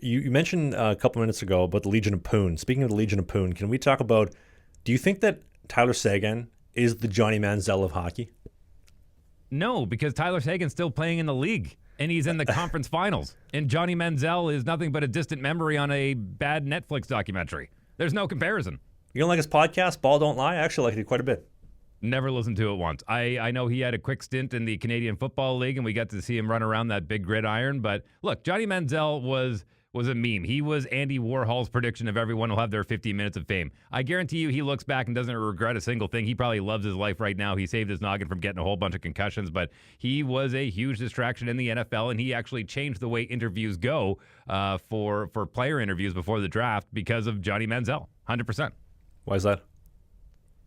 You mentioned a couple minutes ago about the Legion of Poon. Speaking of the Legion of Poon, can we talk about, do you think that Tyler Seguin is the Johnny Manziel of hockey? No, because Tyler Seguin's still playing in the league, and he's in the conference finals. And Johnny Manziel is nothing but a distant memory on a bad Netflix documentary. There's no comparison. You don't like his podcast, Ball Don't Lie? I actually like it quite a bit. Never listened to it once. I know he had a quick stint in the Canadian Football League, and we got to see him run around that big gridiron. But look, Johnny Manziel was a meme. He was Andy Warhol's prediction of everyone will have their 15 minutes of fame. I guarantee you he looks back and doesn't regret a single thing. He probably loves his life right now. He saved his noggin from getting a whole bunch of concussions, but he was a huge distraction in the NFL, and he actually changed the way interviews go for player interviews before the draft because of Johnny Manziel, 100%. Why is that?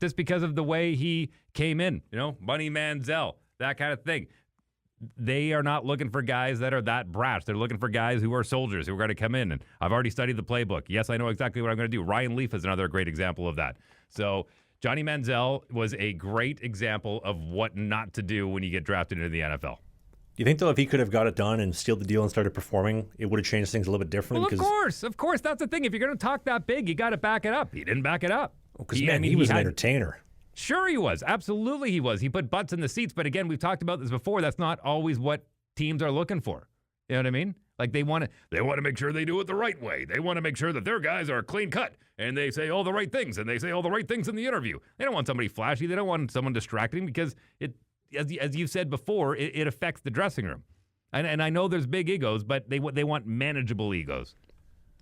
Just because of the way he came in, Money Manziel, that kind of thing. They are not looking for guys that are that brash. They're looking for guys who are soldiers, who are going to come in. And I've already studied the playbook. Yes, I know exactly what I'm going to do. Ryan Leaf is another great example of that. So Johnny Manziel was a great example of what not to do when you get drafted into the NFL. Do you think, though, if he could have got it done and sealed the deal and started performing, it would have changed things a little bit differently? Well, of course. That's the thing. If you're going to talk that big, you got to back it up. He didn't back it up. Because, he was an entertainer. Sure he was. Absolutely he was. He put butts in the seats. But again, we've talked about this before. That's not always what teams are looking for. You know what I mean? Like they want to make sure they do it the right way. They want to make sure that their guys are clean cut and they say all the right things and they say all the right things in the interview. They don't want somebody flashy. They don't want someone distracting because it, as you said before, it affects the dressing room. And I know there's big egos, but they want manageable egos.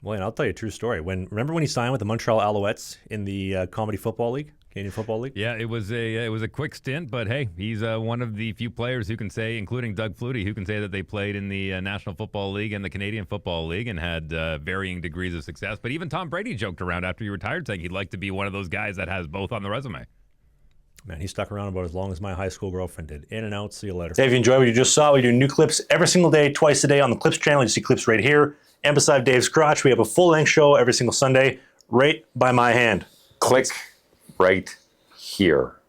Well, and I'll tell you a true story. Remember when he signed with the Montreal Alouettes in the Comedy Football League? Canadian Football League? Yeah, it was a quick stint, but hey, he's one of the few players who can say, including Doug Flutie, who can say that they played in the National Football League and the Canadian Football League and had varying degrees of success. But even Tom Brady joked around after he retired saying he'd like to be one of those guys that has both on the resume. Man, he stuck around about as long as my high school girlfriend did. In and out, see you later. Hey, if you enjoyed what you just saw, we do new clips every single day, twice a day on the Clips channel. You see clips right here. And beside Dave's crotch, we have a full-length show every single Sunday, right by my hand. Click right here.